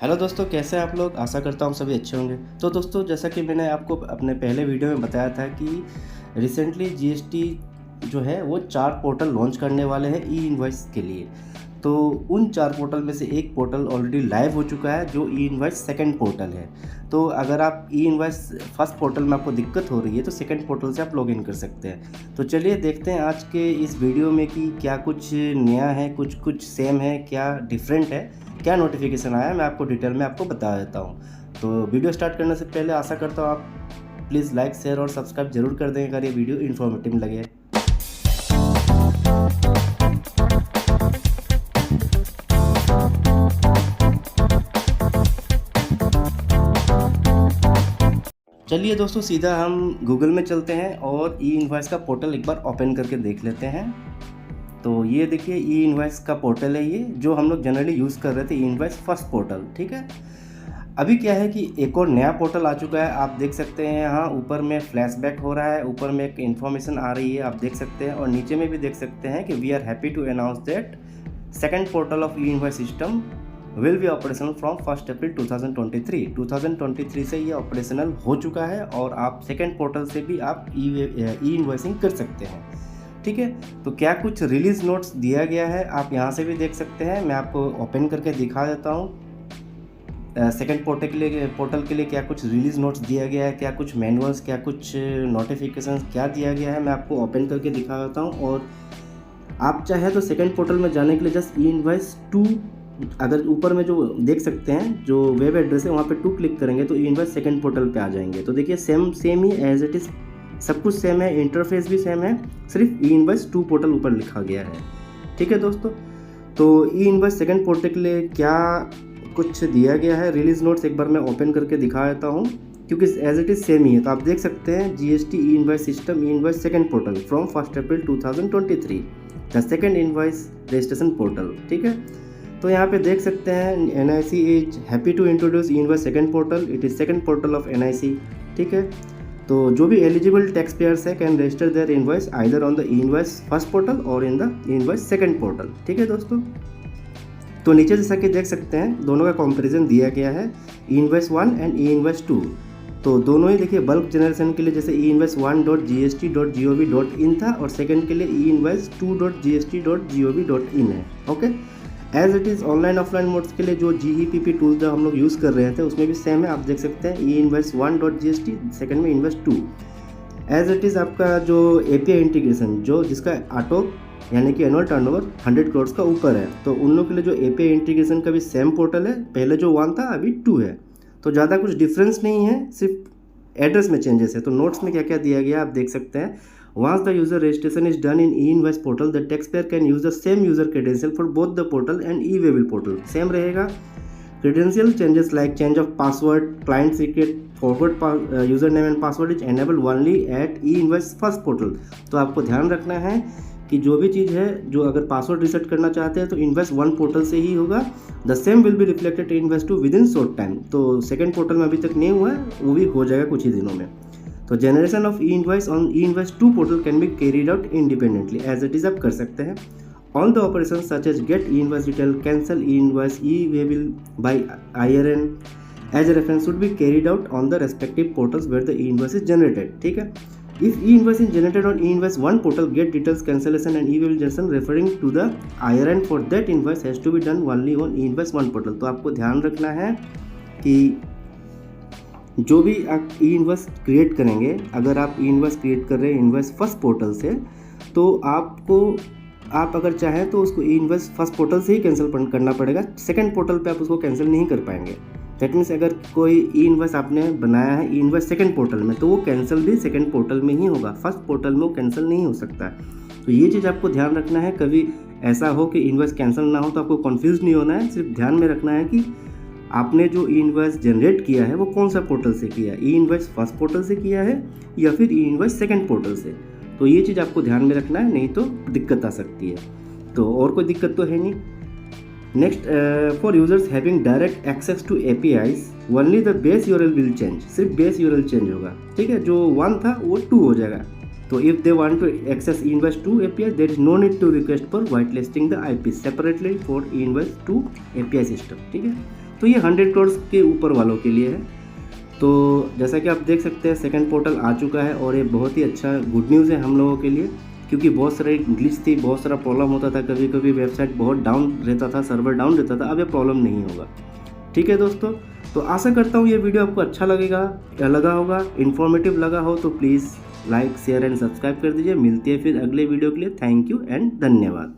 Hello दोस्तों, कैसे हैं आप लोग। आशा करता हूँ सभी अच्छे होंगे। तो दोस्तों, जैसा कि मैंने आपको अपने पहले वीडियो में बताया था कि रिसेंटली जीएसटी जो है वो 4 पोर्टल लॉन्च करने वाले हैं ई इनवॉइस के लिए। तो उन 4 पोर्टल में से एक पोर्टल ऑलरेडी लाइव हो चुका है जो ई इनवॉइस सेकंड पोर्टल है। तो अगर आप ई इनवॉइस फर्स्ट पोर्टल में आपको दिक्कत हो रही है तो सेकंड पोर्टल से आप लॉगिन कर सकते हैं। तो चलिए देखते हैं आज के इस वीडियो में कि क्या कुछ नया है, कुछ सेम है, क्या डिफरेंट है, क्या नोटिफिकेशन आया है। मैं आपको डिटेल में आपको बता देता हूँ। तो वीडियो स्टार्ट करने से पहले आशा करता हूँ आप प्लीज़ लाइक, शेयर और सब्सक्राइब जरूर कर दें अगर ये वीडियो इन्फॉर्मेटिव लगे। चलिए दोस्तों, सीधा हम गूगल में चलते हैं और ई इनवॉइस का पोर्टल एक बार ओपन करके देख लेते हैं। तो ये देखिए ई इनवॉइस का पोर्टल है, ये जो हम लोग जनरली यूज़ कर रहे थे, ई इनवॉइस फर्स्ट पोर्टल। ठीक है, अभी क्या है कि एक और नया पोर्टल आ चुका है। आप देख सकते हैं यहाँ ऊपर में फ्लैशबैक हो रहा है, ऊपर में एक इन्फॉर्मेशन आ रही है, आप देख सकते हैं। और नीचे में भी देख सकते हैं कि we are happy to announce that second portal of e invoice system will be operational from 1 April 2023। 2023 से ये ऑपरेशनल हो चुका है और आप सेकंड पोर्टल से भी आप ई इनवॉइसिंग कर सकते हैं। ठीक है, तो क्या कुछ रिलीज नोट्स दिया गया है आप यहाँ से भी देख सकते हैं। मैं आपको ओपन करके दिखा देता हूँ। सेकंड पोर्टल के लिए क्या कुछ रिलीज नोट्स दिया गया है, क्या कुछ मैनुअल्स, क्या कुछ नोटिफिकेशन क्या दिया गया है, मैं आपको ओपन करके दिखा देता हूँ। और आप चाहे तो सेकंड पोर्टल में जाने के लिए जस्ट ई इनवॉइस 2, अगर ऊपर में जो देख सकते हैं जो वेब एड्रेस है वहाँ पे 2 क्लिक करेंगे तो ई इनवॉइस सेकंड पोर्टल पे आ जाएंगे। तो देखिए सेम ही एज इट इज़, सब कुछ सेम है, इंटरफेस भी सेम है, सिर्फ ई इनवॉइस 2 पोर्टल ऊपर लिखा गया है। ठीक है दोस्तों, तो ई इनवॉइस सेकंड पोर्टल के लिए क्या कुछ दिया गया है रिलीज नोट्स एक बार मैं ओपन करके दिखा देता हूँ, क्योंकि एज इट इज़ सेम ही है। तो आप देख सकते हैं GST e invoice system e invoice second portal from 1 April 2023 the second invoice registration portal. ठीक है, तो यहाँ पे देख सकते हैं NIC is happy to introduce e invoice second portal, it is second portal of NIC। ठीक है, तो जो भी एलिजिबल टैक्स पेयर्स है can register their invoice either on the e invoice first portal और in the e invoice second portal. ठीक है दोस्तों, तो नीचे जैसा कि देख सकते हैं दोनों का कंपैरिजन दिया गया है, ई इनवॉइस 1 एंड ई इनवॉइस 2। तो दोनों ही देखिए बल्क जनरेशन के लिए जैसे ई इनवॉइस 1.gst.gov.in था और सेकंड के लिए ई इनवॉइस 2.gst.gov.in है। Okay, as it is online offline modes के लिए जो GEPP टूल जो हम लोग यूज़ कर रहे थे उसमें भी सेम है। आप देख सकते हैं ई इनवॉइस 1.gst, सेकंड में इनवॉइस 2। एज इट इज़ आपका जो API इंटीग्रेशन जो जिसका ऑटो यानी कि एनुअल टर्नओवर 100 करोड़ का ऊपर है, तो उन लोग के लिए जो API इंटीग्रेशन का भी सेम पोर्टल है, पहले जो 1 था अभी 2 है। तो ज़्यादा कुछ डिफरेंस नहीं है, सिर्फ एड्रेस में चेंजेस है। तो नोट्स में क्या क्या दिया गया आप देख सकते हैं। Once the user registration is done in e-invoice portal, the taxpayer can use the same user credential for both the portal and e-waybill portal. Same रहेगा। Credential changes like change of password, client secret, forward username and password is enabled only at e-invoice first portal. तो आपको ध्यान रखना है कि जो भी चीज़ है, जो अगर पासवर्ड रीसेट करना चाहते हैं तो इनवॉइस 1 पोर्टल से ही होगा। The same will be reflected in invoice 2 with in short time. तो सेकंड पोर्टल में अभी तक नहीं हुआ है, वो भी हो जाएगा कुछ ही दिनों में। तो generation of e invoice on e invoice 2 portal can be carried out independently as it is आप कर सकते हैं। All the operation such as get e invoice detail, cancel e invoice, e waybill by IRN as a reference should be carried out on the respective portals where the e invoice is generated. ठीक है, if e invoice is generated on e invoice 1 portal, gate details, cancellation and e waybill generation referring to the IRN for that invoice has to be done only on e invoice 1 portal. तो आपको ध्यान रखना है कि जो भी आप ई invoice create करेंगे, अगर आप ई इनवॉइस क्रिएट कर रहे हैं इनवॉइस फर्स्ट पोर्टल से, तो आप अगर चाहें तो उसको ई इनवॉइस फर्स्ट पोर्टल से ही कैंसिल करना पड़ेगा। सेकंड पोर्टल पे आप उसको कैंसिल नहीं कर पाएंगे। दैट मीन्स अगर कोई ई इनवॉइस आपने बनाया है ई इनवॉइस सेकंड पोर्टल में, तो वो कैंसिल भी सेकंड पोर्टल में ही होगा, फर्स्ट पोर्टल में वो कैंसिल नहीं हो सकता। तो ये चीज़ आपको ध्यान रखना है। कभी ऐसा हो कि इनवॉइस कैंसिल ना हो तो आपको कन्फ्यूज़ नहीं होना है। सिर्फ ध्यान में रखना है कि आपने जो ई इनवॉइस जनरेट किया है वो कौन सा पोर्टल से किया है, ई इनवॉइस फर्स्ट पोर्टल से किया है या फिर ई इनवॉइस सेकंड पोर्टल से। तो ये चीज़ आपको ध्यान में रखना है, नहीं तो दिक्कत आ सकती है। तो और कोई दिक्कत तो है नहीं। Next, for users having direct access to APIs only the base URL will change, सिर्फ बेस URL चेंज होगा। ठीक है, जो 1 था वो 2 हो जाएगा। तो if they want to access e-invoice 2 API, there is no need to request for whitelisting the IP separately for e-invoice 2 API system। ठीक है, तो ये 100 करोड़ के ऊपर वालों के लिए है। तो जैसा कि आप देख सकते हैं सेकंड पोर्टल आ चुका है और ये बहुत ही अच्छा गुड न्यूज़ है हम लोगों के लिए, क्योंकि बहुत सारे ग्लिच थी, बहुत सारा प्रॉब्लम होता था, कभी कभी वेबसाइट बहुत डाउन रहता था, सर्वर डाउन रहता था। अब ये प्रॉब्लम नहीं होगा। ठीक है दोस्तों, तो आशा करता हूँ ये वीडियो आपको अच्छा लगा होगा, इन्फॉर्मेटिव लगा हो तो please like share and subscribe कर दीजिए। मिलती है फिर अगले वीडियो के लिए। थैंक यू एंड धन्यवाद।